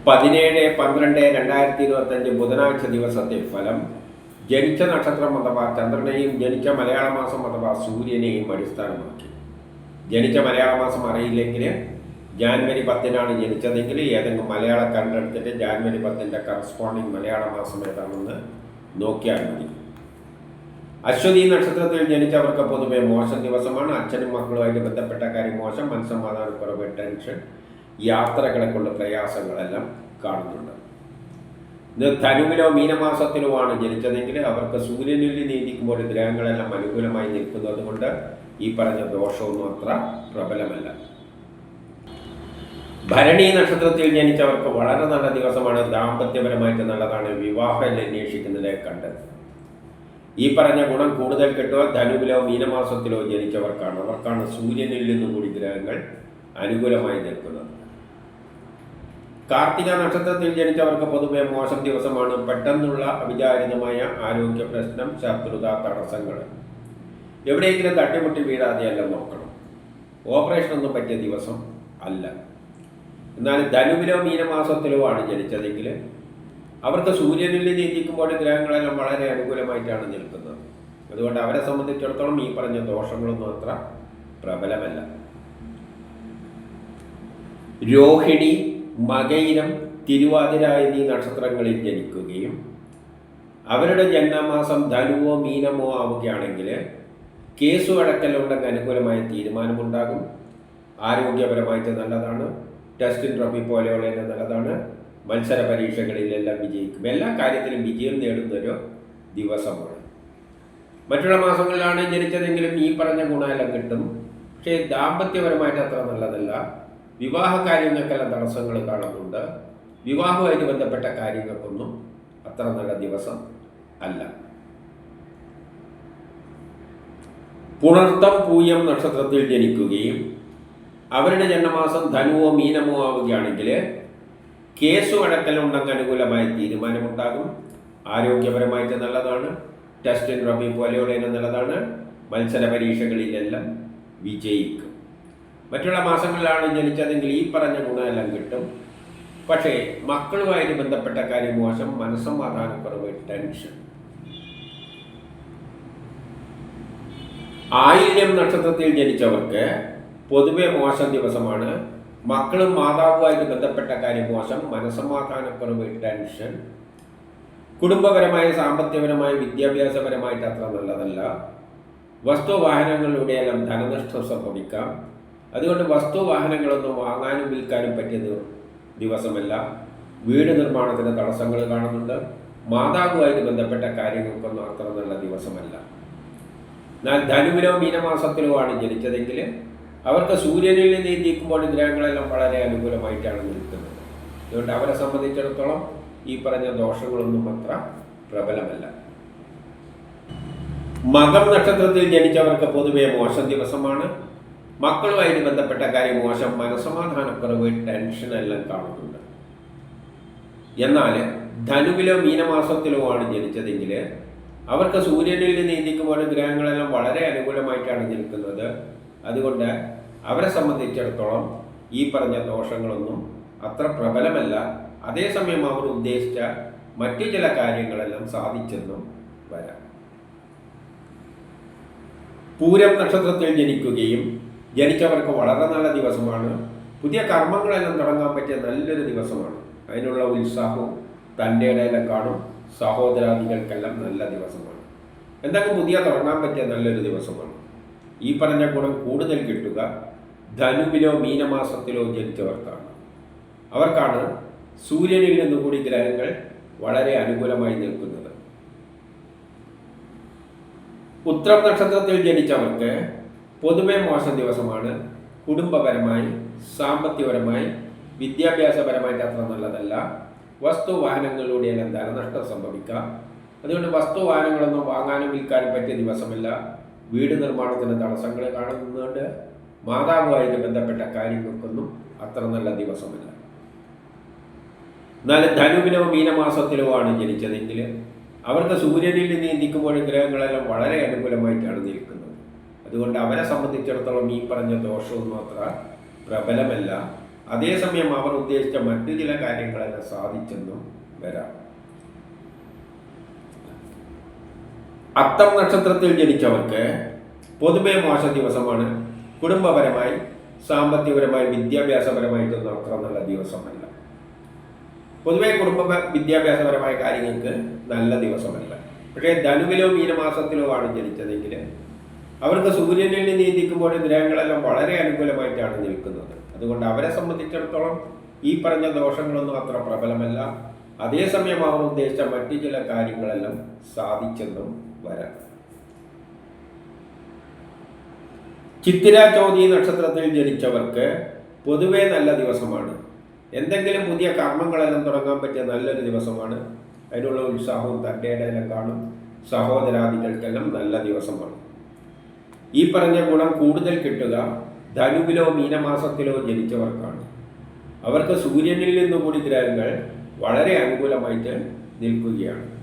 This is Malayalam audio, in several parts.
17-12-2025 ബുധനാഴ്ച ദിവസത്തെ ഫലം. ജനിച്ച നക്ഷത്രം അഥവാ ചന്ദ്രനെയും ജനിച്ച മലയാള മാസം അഥവാ സൂര്യനെയും അടിസ്ഥാനമാക്കി. ജനിച്ച മലയാള മാസം അറിയില്ലെങ്കിൽ ജാനുവരി 10-നാണ് ജനിച്ചതെങ്കിൽ ഏതെങ്കിലും മലയാള കണ്ടെടുത്തിട്ട് ജാനുവരി 10-ൻ്റെ കറസ്പോണ്ടിങ് മലയാള മാസം ഏതാണെന്ന് നോക്കിയാൽ മതി. അശ്വതി നക്ഷത്രത്തിൽ ജനിച്ചവർക്ക് പൊതുവെ മോശം ദിവസമാണ്. അച്ഛനും മക്കളുമായിട്ട് ബന്ധപ്പെട്ട കാര്യം മോശം, മനസ്സമാധാനക്കുറവ്, ടെൻഷൻ, യാത്രകളെ കൊണ്ട് പ്രയാസങ്ങളെല്ലാം കാണുന്നുണ്ട്. ഇത് ധനുവിലോ മീനമാസത്തിലോ ആണ് ജനിച്ചതെങ്കിൽ അവർക്ക് സൂര്യനിൽ നീതിക്കുമ്പോൾ ഗ്രഹങ്ങളെല്ലാം അനുകൂലമായി നിൽക്കുന്നത് കൊണ്ട് ഈ പറഞ്ഞ ദോഷമൊന്നും അത്ര പ്രബലമല്ല. ഭരണി നക്ഷത്രത്തിൽ ജനിച്ചവർക്ക് വളരെ നല്ല ദിവസമാണ്. ദാമ്പത്യപരമായിട്ട് നല്ലതാണ്. വിവാഹം അന്വേഷിക്കുന്നതിനെ കണ്ടത് ഈ പറഞ്ഞ ഗുണം കൂടുതൽ കിട്ടുക ധനുവിലോ മീനമാസത്തിലോ ജനിച്ചവർക്കാണ്. അവർക്കാണ് സൂര്യനിൽ നിന്നും കൂടി ഗ്രഹങ്ങൾ അനുകൂലമായി നിൽക്കുന്നത്. കാർത്തിക നക്ഷത്രത്തിൽ ജനിച്ചവർക്ക് പൊതുവെ മോശം ദിവസമാണ്. പെട്ടെന്നുള്ള അവിചാരിതമായ ആരോഗ്യ പ്രശ്നം, ശത്രുത, തടസ്സങ്ങൾ, എവിടെയെങ്കിലും തട്ടിമുട്ടി വീഴാതെയല്ല നോക്കണം. ഓപ്പറേഷനൊന്നും പറ്റിയ ദിവസം അല്ല. എന്നാൽ ധനുവിലോ മീനമാസത്തിലോ ആണ് ജനിച്ചതെങ്കിൽ അവർക്ക് സൂര്യനിൽ നീതിക്കുമ്പോൾ ഗ്രഹങ്ങളെല്ലാം വളരെ അനുകൂലമായിട്ടാണ് നിൽക്കുന്നത്. അതുകൊണ്ട് അവരെ സംബന്ധിച്ചിടത്തോളം ഈ പറഞ്ഞ ദോഷങ്ങളൊന്നും അത്ര പ്രബലമല്ല. രോഹിണി, മകയിരം, തിരുവാതിര എന്നീ നക്ഷത്രങ്ങളിൽ ജനിക്കുകയും അവരുടെ ജന്മമാസം ധനുവോ മീനമോ ആവുകയാണെങ്കിൽ കേസു അടക്കലുണ്ടെങ്കിൽ അനുകൂലമായ തീരുമാനമുണ്ടാകും. ആരോഗ്യപരമായിട്ട് നല്ലതാണ്. ടെസ്റ്റ് ട്രോഫി പോലെയുള്ള നല്ലതാണ്. മത്സര പരീക്ഷകളിലെല്ലാം വിജയിക്കും. എല്ലാ കാര്യത്തിലും വിജയം നേടുന്നൊരു ദിവസമാണ്. മറ്റുള്ള മാസങ്ങളിലാണ് ജനിച്ചതെങ്കിലും ഈ പറഞ്ഞ ഗുണമെല്ലാം കിട്ടും. പക്ഷേ ദാമ്പത്യപരമായിട്ട് അത്ര നല്ലതല്ല. വിവാഹ കാര്യങ്ങൾക്കെല്ലാം തടസ്സങ്ങൾ കാണുന്നുണ്ട്. വിവാഹവുമായിട്ട് ബന്ധപ്പെട്ട കാര്യങ്ങൾക്കൊന്നും അത്ര നല്ല ദിവസം അല്ല. പുണർത്തം, പൂയം നക്ഷത്രത്തിൽ ജനിക്കുകയും അവരുടെ ജന്മമാസം ധനുവോ മീനമോ ആവുകയാണെങ്കിൽ കേസു അടക്കലുണ്ടെങ്കിൽ അനുകൂലമായ തീരുമാനമുണ്ടാകും. ആരോഗ്യപരമായിട്ട് നല്ലതാണ്. ടെസ്റ്റ് ട്രോഫി പോലെയുള്ള നല്ലതാണ്. മത്സര പരീക്ഷകളിലെല്ലാം വിജയിക്കും. മറ്റുള്ള മാസങ്ങളിലാണ് ജനിച്ചതെങ്കിൽ ഈ പറഞ്ഞ ഗുണമെല്ലാം കിട്ടും. പക്ഷേ മക്കളുമായിട്ട് ബന്ധപ്പെട്ട കാര്യം മോശം, മനസ്സമാധാനക്കുറവ്, ടെൻഷൻ. ആയില്യം നക്ഷത്രത്തിൽ ജനിച്ചവർക്ക് പൊതുവെ മോശം ദിവസമാണ്. മക്കളും മാതാവുമായിട്ട് ബന്ധപ്പെട്ട കാര്യം മോശം, മനസ്സമാധാനക്കുറവ്, ടെൻഷൻ. കുടുംബപരമായി, സാമ്പത്തികപരമായി, വിദ്യാഭ്യാസപരമായിട്ട് അത്ര നല്ലതല്ല. വസ്തുവാഹനങ്ങളിലൂടെയെല്ലാം ധനനഷ്ടം സംഭവിക്കാം. അതുകൊണ്ട് വസ്തുവാഹനങ്ങളൊന്നും വാങ്ങാനും വിൽക്കാനും പറ്റിയ ദിവസമല്ല. വീട് നിർമ്മാണത്തിന് തടസ്സങ്ങൾ കാണുന്നുണ്ട്. മാതാവുമായിട്ട് ബന്ധപ്പെട്ട കാര്യങ്ങൾക്കൊന്നും അത്ര നല്ല ദിവസമല്ല. എന്നാൽ ധനുവിലോ മീനമാസത്തിലോ ആണ് ജനിച്ചതെങ്കിൽ അവർക്ക് സൂര്യനിൽ നീതിക്കുമ്പോൾ ഗ്രഹങ്ങളെല്ലാം വളരെ അനുകൂലമായിട്ടാണ് നിൽക്കുന്നത്. അതുകൊണ്ട് അവരെ സംബന്ധിച്ചിടത്തോളം ഈ പറഞ്ഞ ദോഷങ്ങളൊന്നും അത്ര പ്രബലമല്ല. മകം നക്ഷത്രത്തിൽ ജനിച്ചവർക്ക് പൊതുവെ മോശം ദിവസമാണ്. മക്കളുമായിട്ട് ബന്ധപ്പെട്ട കാര്യം മോശം, മനസ്സമാധാനക്കുറവ്, ടെൻഷൻ എല്ലാം കാണുന്നുണ്ട്. എന്നാൽ ധനുവിലോ മീനമാസത്തിലോ ആണ് ജനിച്ചതെങ്കിൽ അവർക്ക് സൂര്യനിൽ നീതിക്കുമ്പോൾ ഗ്രഹങ്ങളെല്ലാം വളരെ അനുകൂലമായിട്ടാണ് നിൽക്കുന്നത്. അതുകൊണ്ട് അവരെ സംബന്ധിച്ചിടത്തോളം ഈ പറഞ്ഞ ദോഷങ്ങളൊന്നും അത്ര പ്രബലമല്ല. അതേസമയം അവർ ഉദ്ദേശിച്ച മറ്റു ചില കാര്യങ്ങളെല്ലാം സാധിച്ചെന്നും വരാം. പൂരം നക്ഷത്രത്തിൽ ജനിക്കുകയും ജനിച്ചവർക്ക് വളരെ നല്ല ദിവസമാണ്. പുതിയ കർമ്മങ്ങളെല്ലാം തുടങ്ങാൻ പറ്റിയ നല്ലൊരു ദിവസമാണ്. അതിനുള്ള ഉത്സാഹവും തൻ്റെ ഇടയിലും കാണും. സഹോദരാദികൾക്കെല്ലാം നല്ല ദിവസമാണ്. എന്തൊക്കെ പുതിയ തുടങ്ങാൻ പറ്റിയ നല്ലൊരു ദിവസമാണ്. ഈ പറഞ്ഞ ഗുണം കൂടുതൽ കിട്ടുക ധനുവിലോ മീനമാസത്തിലോ ജനിച്ചവർക്കാണ്. അവർക്കാണ് സൂര്യനിൽ നിന്നുകൂടി ഗ്രഹങ്ങൾ വളരെ അനുകൂലമായി നിൽക്കുന്നത്. ഉത്രം നക്ഷത്രത്തിൽ ജനിച്ചവർക്ക് പൊതുവെ മോശം ദിവസമാണ്. കുടുംബപരമായി, സാമ്പത്തികപരമായി, വിദ്യാഭ്യാസപരമായിട്ട് അത്ര നല്ലതല്ല. വസ്തുവാഹനങ്ങളിലൂടെയെല്ലാം ധനനഷ്ടം സംഭവിക്കാം. അതുകൊണ്ട് വസ്തുവാഹനങ്ങളൊന്നും വാങ്ങാനും വിൽക്കാനും പറ്റിയ ദിവസമല്ല. വീട് നിർമ്മാണത്തിന് തടസ്സങ്ങൾ കാണുന്നുണ്ട്. മാതാവുമായിട്ട് ബന്ധപ്പെട്ട കാര്യങ്ങൾക്കൊന്നും അത്ര നല്ല ദിവസമല്ല. എന്നാൽ ധനുവിലോ മീനമാസത്തിലോ ആണ് ജനിച്ചതെങ്കിൽ അവർക്ക് സൂര്യനിൽ നീന്തിക്കുമ്പോൾ ഗ്രഹങ്ങളെല്ലാം വളരെ അനുകൂലമായിട്ടാണ് നിൽക്കുന്നത്. അതുകൊണ്ട് അവരെ സംബന്ധിച്ചിടത്തോളം ഈ പറഞ്ഞ ദോഷമൊന്നും അത്ര പ്രബലമല്ല. അതേസമയം അവർ ഉദ്ദേശിച്ച മറ്റു ചില കാര്യങ്ങളെല്ലാം സാധിച്ചെന്നും വരാം. അത്തം നക്ഷത്രത്തിൽ ജനിച്ചവർക്ക് പൊതുവെ മോശ ദിവസമാണ്. കുടുംബപരമായി, സാമ്പത്തികപരമായി, വിദ്യാഭ്യാസപരമായിട്ടൊന്നും അത്ര നല്ല ദിവസമല്ല. പൊതുവെ വിദ്യാഭ്യാസപരമായ കാര്യങ്ങൾക്ക് നല്ല ദിവസമല്ല. പക്ഷേ ധനുവിലോ മീനമാസത്തിലോ ആണ് ജനിച്ചതെങ്കിൽ അവർക്ക് സൂര്യനിൽ നീന്തിക്കുമ്പോൾ ഗ്രഹങ്ങളെല്ലാം വളരെ അനുകൂലമായിട്ടാണ് നിൽക്കുന്നത്. അതുകൊണ്ട് അവരെ സംബന്ധിച്ചിടത്തോളം ഈ പറഞ്ഞ ദോഷങ്ങളൊന്നും അത്ര പ്രബലമല്ല. അതേസമയം അവർ ഉദ്ദേശിച്ച മറ്റു ചില കാര്യങ്ങളെല്ലാം സാധിച്ചെന്നും വരാം. ചിത്തിര ചോതി നക്ഷത്രത്തിൽ ജനിച്ചവർക്ക് പൊതുവെ നല്ല ദിവസമാണ്. എന്തെങ്കിലും പുതിയ കർമ്മങ്ങളെല്ലാം തുടങ്ങാൻ പറ്റിയ നല്ലൊരു ദിവസമാണ്. അതിനുള്ള ഉത്സാഹവും തൻ്റെ ഇടയിലും കാണും. സഹോദരാദികൾക്കെല്ലാം നല്ല ദിവസമാണ്. ഈ പറഞ്ഞ ഗുണം കൂടുതൽ കിട്ടുക ധനുവിലോ മീനമാസത്തിലോ ജനിച്ചവർക്കാണ്. അവർക്ക് സൂര്യനിൽ നിന്നുകൂടി ഗ്രഹങ്ങൾ വളരെ അനുകൂലമായിട്ട് നിൽക്കുകയാണ്.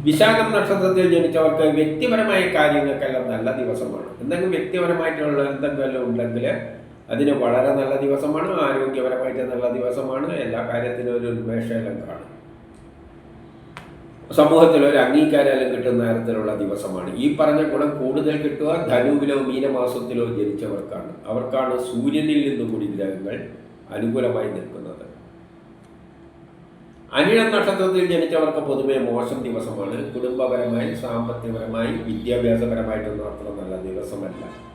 വിശാഖം നക്ഷത്രത്തിൽ ജനിച്ചവർക്ക് വ്യക്തിപരമായ കാര്യങ്ങൾക്കെല്ലാം നല്ല ദിവസമാണ്. എന്തെങ്കിലും വ്യക്തിപരമായിട്ടുള്ള എന്തെങ്കിലും ഉണ്ടെങ്കിൽ അതിന് വളരെ നല്ല ദിവസമാണ്. ആരോഗ്യപരമായിട്ട് നല്ല ദിവസമാണ്. എല്ലാ കാര്യത്തിനും ഒരു ഉന്മേഷമെല്ലാം കാണും. സമൂഹത്തിൽ ഒരു അംഗീകാരം കിട്ടുന്ന തരത്തിലുള്ള ദിവസമാണ്. ഈ പറഞ്ഞ ഗുണം കൂടുതൽ കിട്ടുക ധനുവിലോ മീനമാസത്തിലോ ജനിച്ചവർക്കാണ്. അവർക്കാണ് സൂര്യനിൽ നിന്നും കൂടി ഗ്രഹങ്ങൾ അനുകൂലമായി നിൽക്കുന്നത്. അനിഴം നക്ഷത്രത്തിൽ ജനിച്ചവർക്ക് പൊതുവെ മോശം ദിവസമാണ്. കുടുംബപരമായി, സാമ്പത്തികപരമായി, വിദ്യാഭ്യാസപരമായിട്ടൊന്നും അത്ര നല്ല ദിവസമല്ല.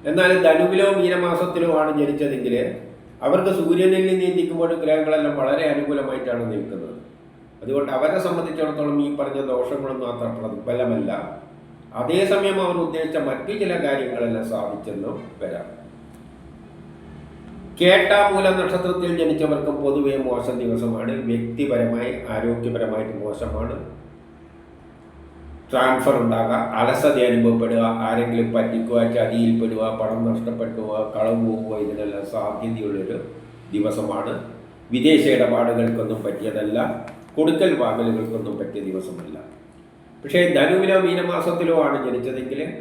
എന്നാൽ ധനുവിലോ മീനമാസത്തിലോ ആണ് ജനിച്ചതെങ്കിൽ അവർക്ക് സൂര്യനിൽ നീന്തിക്കുമ്പോൾ ഗ്രഹങ്ങളെല്ലാം വളരെ അനുകൂലമായിട്ടാണ് നിൽക്കുന്നത്. അതുകൊണ്ട് അവരെ സംബന്ധിച്ചിടത്തോളം ഈ പറഞ്ഞ ദോഷങ്ങളൊന്നും അത്ര പ്രതിഫലമല്ല. അതേസമയം അവർ ഉദ്ദേശിച്ച മറ്റു ചില കാര്യങ്ങളെല്ലാം സാധിച്ചെന്നും വരാം. കേട്ടാമൂല നക്ഷത്രത്തിൽ ജനിച്ചവർക്കും പൊതുവെ മോശം ദിവസമാണ്. വ്യക്തിപരമായി, ആരോഗ്യപരമായിട്ട് മോശമാണ്. ട്രാൻസ്ഫർ ഉണ്ടാകുക, അലസത അനുഭവപ്പെടുക, ആരെങ്കിലും പറ്റിക്കുക, ചതിയിൽപ്പെടുക, പണം നഷ്ടപ്പെടുക, കളവ് പോവുക, ഇതിനെല്ലാം സാധ്യതയുള്ളൊരു ദിവസമാണ്. വിദേശ ഇടപാടുകൾക്കൊന്നും പറ്റിയതല്ല. കൊടുക്കൽ വാങ്ങലുകൾക്കൊന്നും പറ്റിയ ദിവസമല്ല. പക്ഷേ ധനുവിലോ മീനമാസത്തിലോ ആണ് ജനിച്ചതെങ്കിൽ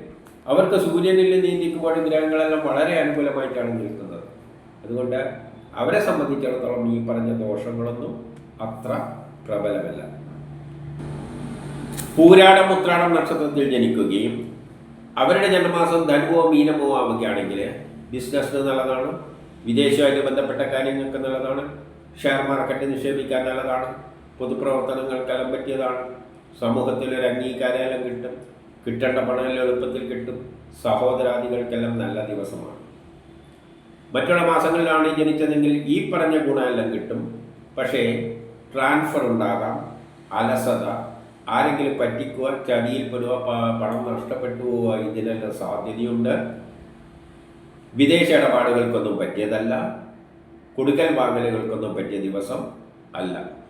അവർക്ക് സൂര്യനിൽ നീന്തിക്കുമ്പോൾ ഗ്രഹങ്ങളെല്ലാം വളരെ അനുകൂലമായിട്ടാണ് നിൽക്കുന്നത്. അതുകൊണ്ട് അവരെ സംബന്ധിച്ചിടത്തോളം ഈ പറഞ്ഞ ദോഷങ്ങളൊന്നും അത്ര പ്രബലമല്ല. പൂരാടം ഉത്രാടം നക്ഷത്രത്തിൽ ജനിക്കുകയും അവരുടെ ജന്മമാസം ധനുവോ മീനമോ ആവുകയാണെങ്കിൽ ബിസിനസ്സിന് നല്ലതാണ്. വിദേശവുമായിട്ട് ബന്ധപ്പെട്ട കാര്യങ്ങൾക്ക് നല്ലതാണ്. ഷെയർ മാർക്കറ്റ് നിക്ഷേപിക്കാൻ നല്ലതാണ്. പൊതുപ്രവർത്തനങ്ങൾക്കെല്ലാം പറ്റിയതാണ്. സമൂഹത്തിലൊരു അംഗീകാരം കിട്ടും. കിട്ടേണ്ട പണം എളുപ്പത്തിൽ കിട്ടും. സഹോദരാദികൾക്കെല്ലാം നല്ല ദിവസമാണ്. മറ്റുള്ള മാസങ്ങളിലാണ് ജനിച്ചതെങ്കിൽ ഈ പറഞ്ഞ ഗുണമെല്ലാം കിട്ടും. പക്ഷേ ട്രാൻസ്ഫർ ഉണ്ടാകാം, അലസത, ആരെങ്കിലും പറ്റിക്കുക, ചതിയിൽപ്പെടുക, പണം നഷ്ടപ്പെട്ടു പോവുക, ഇതിനെല്ലാം സാധ്യതയുണ്ട്. വിദേശ ഇടപാടുകൾക്കൊന്നും പറ്റിയതല്ല. കൊടുക്കൽ വാങ്ങലുകൾക്കൊന്നും പറ്റിയ ദിവസം അല്ല.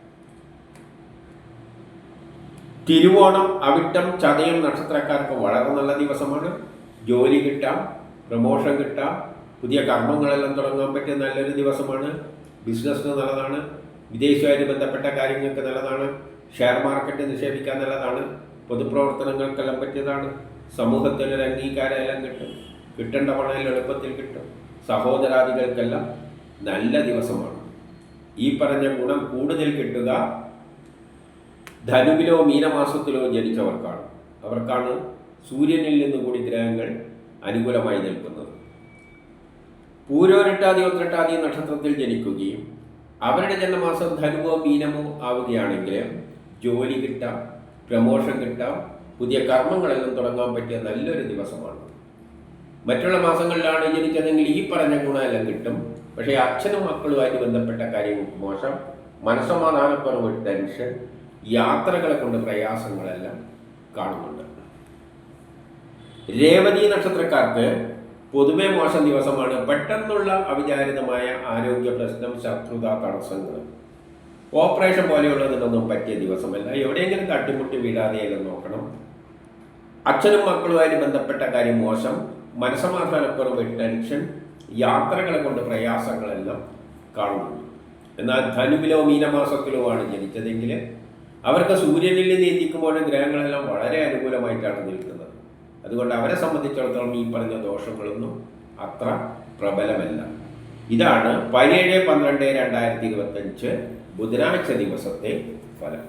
തിരുവോണം, അവിട്ടം, ചതയം നക്ഷത്രക്കാർക്ക് വളരെ നല്ല ദിവസമാണ്. ജോലി കിട്ടാം, പ്രമോഷൻ കിട്ടാം, പുതിയ കർമ്മങ്ങളെല്ലാം തുടങ്ങാൻ പറ്റിയ നല്ലൊരു ദിവസമാണ്. ബിസിനസ്സിന് നല്ലതാണ്. വിദേശവുമായിട്ട് ബന്ധപ്പെട്ട കാര്യങ്ങൾക്ക് നല്ലതാണ്. ഷെയർ മാർക്കറ്റ് നിക്ഷേപിക്കാൻ നല്ലതാണ്. പൊതുപ്രവർത്തനങ്ങൾക്കെല്ലാം പറ്റിയതാണ്. സമൂഹത്തിലൊരു അംഗീകാരം എല്ലാം കിട്ടും. കിട്ടേണ്ട പണം എളുപ്പത്തിൽ കിട്ടും. സഹോദരാദികൾക്കെല്ലാം നല്ല ദിവസമാണ്. ഈ പറഞ്ഞ ഗുണം കൂടുതൽ കിട്ടുക ധനുവിലോ മീനമാസത്തിലോ ജനിച്ചവർക്കാണ്. അവർക്കാണ് സൂര്യനിൽ നിന്നുകൂടി ഗ്രഹങ്ങൾ അനുകൂലമായി നിൽക്കുന്നത്. പൂരോരട്ടാതി ഉത്രട്ടാതി നക്ഷത്രത്തിൽ ജനിക്കുകയും അവരുടെ ജന്മമാസം ധനുവോ മീനമോ ആവുകയാണെങ്കിൽ ജോലി കിട്ടാം, പ്രമോഷൻ കിട്ടാം, പുതിയ കർമ്മങ്ങളെല്ലാം തുടങ്ങാൻ പറ്റിയ നല്ലൊരു ദിവസമാണ്. മറ്റുള്ള മാസങ്ങളിലാണ് ജനിച്ചതെങ്കിൽ ഈ പറഞ്ഞ ഗുണമെല്ലാം കിട്ടും. പക്ഷേ അച്ഛനും മക്കളുമായിട്ട് ബന്ധപ്പെട്ട കാര്യങ്ങൾക്ക് മോശം, മനസ്സമാധാനക്കുറവ്, ടെൻഷൻ, യാത്രകളെ കൊണ്ട് പ്രയാസങ്ങളെല്ലാം കാണുന്നുണ്ട്. രേവതി നക്ഷത്രക്കാർക്ക് പൊതുവെ മോശം ദിവസമാണ്. പെട്ടെന്നുള്ള അവിചാരിതമായ ആരോഗ്യ പ്രശ്നം, ശത്രുത, തടസ്സങ്ങൾ, ഓപ്പറേഷൻ പോലെയുള്ളതിനൊന്നും പറ്റിയ ദിവസമല്ല. എവിടെയെങ്കിലും തട്ടിമുട്ടി വീഴാതെയെല്ലാം നോക്കണം. അച്ഛനും മക്കളുമായിട്ട് ബന്ധപ്പെട്ട കാര്യം മോശം, മനസ്സമാധാനക്കുറവ്, ടെൻഷൻ, യാത്രകളെ കൊണ്ട് പ്രയാസങ്ങളെല്ലാം കാണുന്നു. എന്നാൽ ധനുവിലോ മീനമാസത്തിലോ ആണ് ജനിച്ചതെങ്കിൽ അവർക്ക് സൂര്യനിൽ നീന്തിക്കുമ്പോൾ ഗ്രഹങ്ങളെല്ലാം വളരെ അനുകൂലമായിട്ടാണ് നിൽക്കുന്നത്. അതുകൊണ്ട് അവരെ സംബന്ധിച്ചിടത്തോളം ഈ പറഞ്ഞ ദോഷങ്ങളൊന്നും അത്ര പ്രബലമല്ല. ഇതാണ് 17/12/2025 ബുധനാഴ്ച ദിവസത്തെ ഫലം.